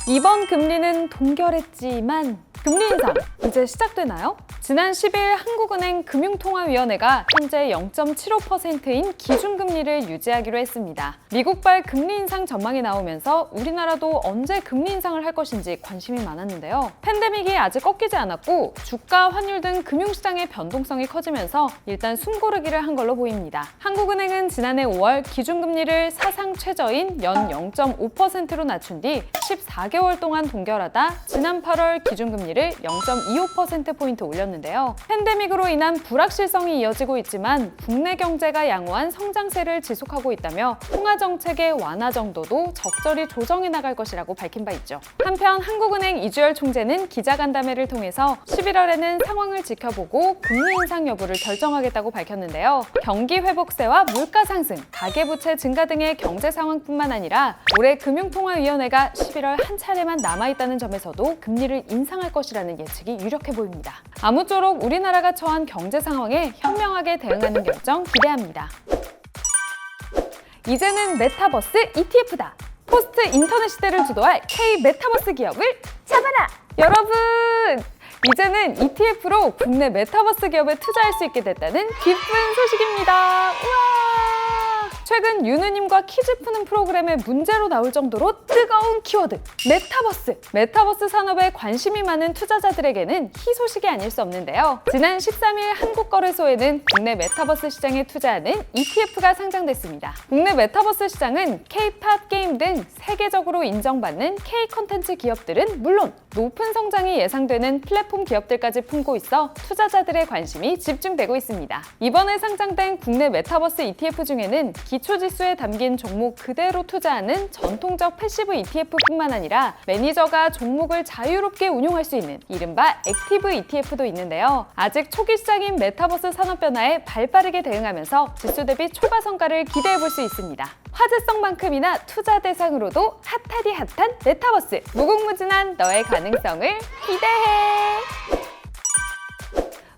이번 금리는 동결했지만 금리 인상 이제 시작되나요? 지난 10일 한국은행 금융통화위원회가 현재 0.75%인 기준금리를 유지하기로 했습니다. 미국발 금리 인상 전망이 나오면서 우리나라도 언제 금리 인상을 할 것인지 관심이 많았는데요. 팬데믹이 아직 꺾이지 않았고 주가, 환율 등 금융시장의 변동성이 커지면서 일단 숨고르기를 한 걸로 보입니다. 한국은행은 지난해 5월 기준금리를 사상 최저인 연 0.5%로 낮춘 뒤 14개월 동안 동결하다 지난 8월 기준금리를 0.25%포인트 올렸는데요. 팬데믹으로 인한 불확실성이 이어지고 있지만 국내 경제가 양호한 성장세를 지속하고 있다며 통화정책의 완화 정도도 적절히 조정해 나갈 것이라고 밝힌 바 있죠. 한편 한국은행 이주열 총재는 기자간담회를 통해서 11월에는 상황을 지켜보고 금리 인상 여부를 결정하겠다고 밝혔는데요. 경기 회복세와 물가 상승, 가계부채 증가 등의 경제 상황뿐만 아니라 올해 금융통화위원회가 11월 한 차례만 남아있다는 점에서도 금리를 인상할 것이라는 예측이 유력해 보입니다. 아무쪼록 우리나라가 처한 경제 상황에 현명하게 대응하는 결정 기대합니다. 이제는 메타버스 ETF다. 포스트 인터넷 시대를 주도할 K 메타버스 기업을 잡아라! 여러분! 이제는 ETF로 국내 메타버스 기업에 투자할 수 있게 됐다는 기쁜 소식입니다. 우와! 최근 유느님과 퀴즈 푸는 프로그램에 문제로 나올 정도로 뜨거운 키워드 메타버스 산업에 관심이 많은 투자자들에게는 희소식이 아닐 수 없는데요. 지난 13일 한국거래소에는 국내 메타버스 시장에 투자하는 ETF가 상장됐습니다. 국내 메타버스 시장은 K-팝 게임 등 세계적으로 인정받는 K-컨텐츠 기업들은 물론 높은 성장이 예상되는 플랫폼 기업들까지 품고 있어 투자자들의 관심이 집중되고 있습니다. 이번에 상장된 국내 메타버스 ETF 중에는 기초지수에 담긴 종목 그대로 투자하는 전통적 패시브 ETF뿐만 아니라 매니저가 종목을 자유롭게 운용할 수 있는 이른바 액티브 ETF도 있는데요. 아직 초기 시작인 메타버스 산업 변화에 발빠르게 대응하면서 지수 대비 초과 성과를 기대해 볼 수 있습니다. 화제성만큼이나 투자 대상으로도 핫하디 핫한 메타버스, 무궁무진한 너의 가능성을 기대해!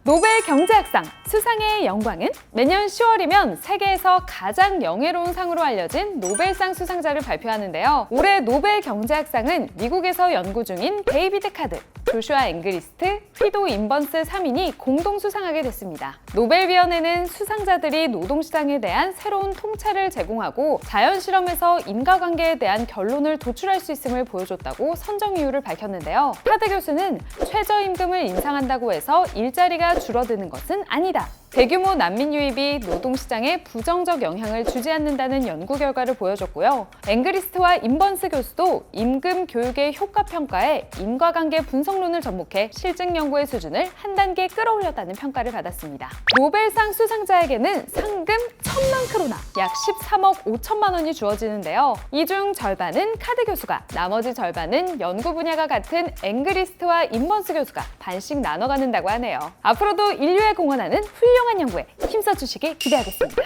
노벨 경제학상 수상의 영광은 매년 10월이면 세계에서 가장 명예로운 상으로 알려진 노벨상 수상자를 발표하는데요. 올해 노벨 경제학상은 미국에서 연구 중인 데이비드 카드, 조슈아 앵그리스트, 휘도 인번스 3인이 공동 수상하게 됐습니다. 노벨위원회는 수상자들이 노동시장에 대한 새로운 통찰을 제공하고 자연실험에서 인과관계에 대한 결론을 도출할 수 있음을 보여줬다고 선정 이유를 밝혔는데요. 카드 교수는 최저임금을 인상한다고 해서 일자리가 줄어드는 것은 아니다. 대규모 난민 유입이 노동시장에 부정적 영향을 주지 않는다는 연구 결과를 보여줬고요. 앵그리스트와 인번스 교수도 임금 교육의 효과 평가에 인과관계 분석론을 접목해 실증 연구의 수준을 한 단계 끌어올렸다는 평가를 받았습니다. 노벨상 수상자에게는 상금 1,000만 크로나, 약 13억 5천만 원이 주어지는데요. 이 중 절반은 카드 교수가, 나머지 절반은 연구 분야가 같은 앵그리스트와 인번스 교수가 반씩 나눠 갖는다고 하네요. 앞으로도 인류에 공헌하는 훌륭한 연구에 힘써주시길 기대하겠습니다.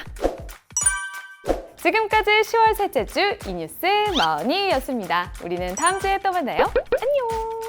지금까지 10월 셋째 주 이뉴스 머니였습니다. 우리는 다음 주에 또 만나요. 안녕!